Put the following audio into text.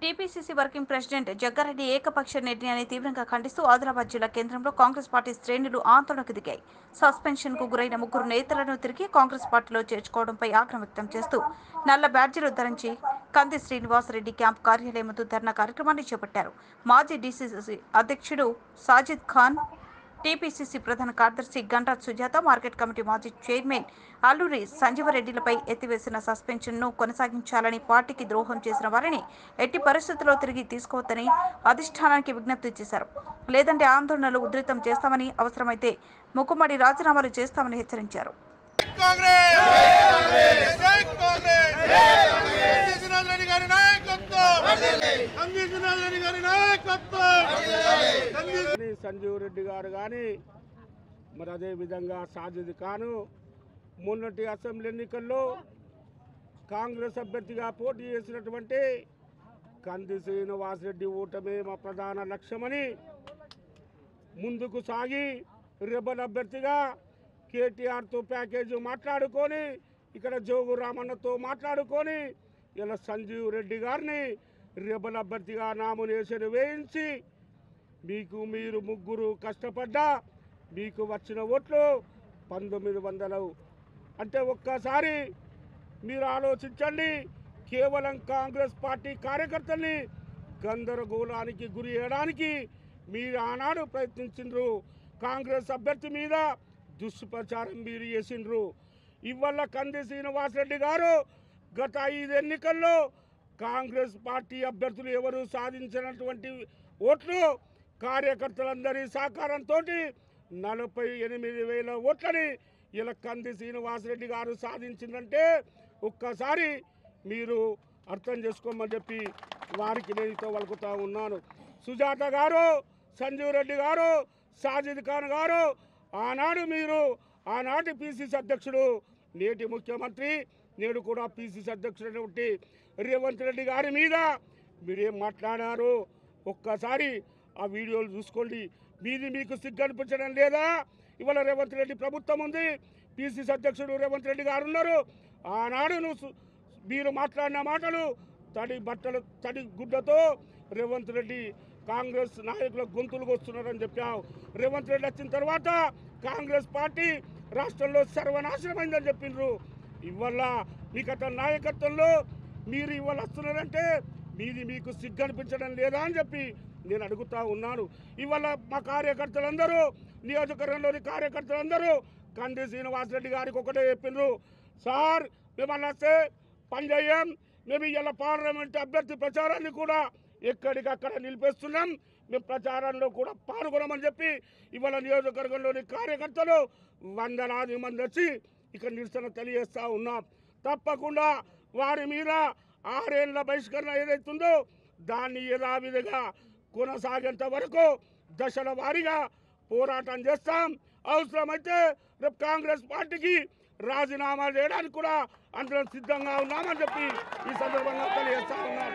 TPCC working president Jaggareddy ఏకపక్ష నిర్ణయాన్ని తీవ్రంగా ఖండిస్తూ ఆదిలాబాద్ జిల్లా కేంద్రంలో కాంగ్రెస్ పార్టీ శ్రేణులు ఆందోళనకు దిగాయి. సస్పెన్షన్ కు గురైన 3 నేతలను తిరిగి కాంగ్రెస్ పార్టీలో చేర్చుకోవడంపై ఆగ్రహం వ్యక్తం చేస్తూ నల్ల బ్యాడ్జీలు ధరించి కంది శ్రీనివాసరెడ్డి క్యాంప్ కార్యాలయం ముందు ధర్నా కార్యక్రమాన్ని చేపట్టారు. మాజీ డీసీసీ అధ్యక్షుడు సాజిద్ ఖాన్, టీపీసీసీ ప్రధాన కార్యదర్శి గంటా సుజాత, మార్కెట్ కమిటీ మాజీ చైర్మన్ అల్లూరి సంజీవరెడ్డిలపై ఎత్తివేసిన సస్పెన్షన్ను కొనసాగించాలని, పార్టీకి ద్రోహం చేసిన వారిని ఎట్టి పరిస్థితుల్లో తిరిగి తీసుకోవద్దని అధిష్టానానికి విజ్ఞప్తి చేశారు. లేదంటే ఆందోళనలు ఉధృతం చేస్తామని, అవసరమైతే మూకుమ్మడి రాజీనామాలు చేస్తామని హెచ్చరించారు. సంజీవ్ రెడ్డి గారు కానీ మరి అదేవిధంగా సాజిద్ ఖాను మొన్నటి అసెంబ్లీ ఎన్నికల్లో కాంగ్రెస్ అభ్యర్థిగా పోటీ చేసినటువంటి కంది శ్రీనివాసరెడ్డి ఓటమే మా ప్రధాన లక్ష్యమని ముందుకు సాగి రెబల్ అభ్యర్థిగా కేటీఆర్తో ప్యాకేజీ మాట్లాడుకొని ఇక్కడ జోగు రామన్నతో మాట్లాడుకొని ఇలా సంజీవ్ రెడ్డి గారిని రెబల్ అభ్యర్థిగా నామినేషన్ వేయించి మీరు ముగ్గురు కష్టపడ్డా మీకు వచ్చిన ఓట్లు 1900. అంటే ఒక్కసారి మీరు ఆలోచించండి. కేవలం కాంగ్రెస్ పార్టీ కార్యకర్తల్ని గందరగోళానికి గురి చేయడానికి మీరు ఆనాడు ప్రయత్నించిండ్రు. కాంగ్రెస్ అభ్యర్థి మీద దుష్ప్రచారం మీరు చేసిండ్రు. ఇవాళ కంది శ్రీనివాసరెడ్డి గారు గత 5 ఎన్నికల్లో కాంగ్రెస్ పార్టీ అభ్యర్థులు ఎవరు సాధించినటువంటి ఓట్లు కార్యకర్తలందరి సహకారంతో 48,000 ఓట్లని ఇలా కంది శ్రీనివాసరెడ్డి గారు సాధించిందంటే ఒక్కసారి మీరు అర్థం చేసుకోమని చెప్పి వారికి నేను వలుకుతా ఉన్నాను. సుజాత గారు, సంజీవ్ రెడ్డి గారు, సాజిద్ ఖాన్ గారు, ఆనాటి పిసిసి అధ్యక్షుడు, నేటి ముఖ్యమంత్రి, నేడు కూడా పిసిసి అధ్యక్షుడు రేవంత్ రెడ్డి గారి మీద మీరేం మాట్లాడారు ఒక్కసారి ఆ వీడియోలు చూసుకోండి. మీకు సిగ్గు అనిపించడం లేదా? ఇవాళ రేవంత్ రెడ్డి ప్రభుత్వం ఉంది, పిసిసి అధ్యక్షుడు రేవంత్ రెడ్డి గారు ఉన్నారు. ఆనాడు మీరు మాట్లాడిన మాటలు తడి గుడ్డతో రేవంత్ రెడ్డి కాంగ్రెస్ నాయకుల గొంతులు వస్తున్నారని చెప్పావు. రేవంత్ రెడ్డి వచ్చిన తర్వాత కాంగ్రెస్ పార్టీ రాష్ట్రంలో సర్వనాశనమైందని చెప్పిండ్రు. ఇవాళ మీకు అతని నాయకత్వంలో మీరు ఇవాళ వస్తున్నారంటే మీకు సిగ్గు అనిపించడం లేదా అని చెప్పి నేను అడుగుతా ఉన్నాను. ఇవాళ మా కార్యకర్తలందరూ, నియోజకవర్గంలోని కార్యకర్తలందరూ కంది శ్రీనివాసరెడ్డి గారికి ఒకటే చెప్పిండ్రు, సార్ మిమ్మల్ని వస్తే పని చేయం, మేము ఇవాళ పార్లమెంట్ అభ్యర్థి ప్రచారాన్ని కూడా ఎక్కడికక్కడ నిలిపేస్తున్నాం, మేము ప్రచారంలో కూడా పాల్గొనమని చెప్పి ఇవాళ నియోజకవర్గంలోని కార్యకర్తలు వందలాది మంది వచ్చి ఇక్కడ నిరసన తెలియజేస్తూ ఉన్నాం. తప్పకుండా వారి మీద 6 ఏళ్ల బహిష్కరణ ఏదైతుందో దాన్ని యథావిధిగా కొనసాగేంత వరకు దశల వారీగా పోరాటం చేస్తాం. అవసరమైతే రేపు కాంగ్రెస్ పార్టీకి రాజీనామా చేయడానికి కూడా అందరం సిద్ధంగా ఉన్నామని చెప్పి ఈ సందర్భంగా తెలియజేస్తా ఉన్నాం.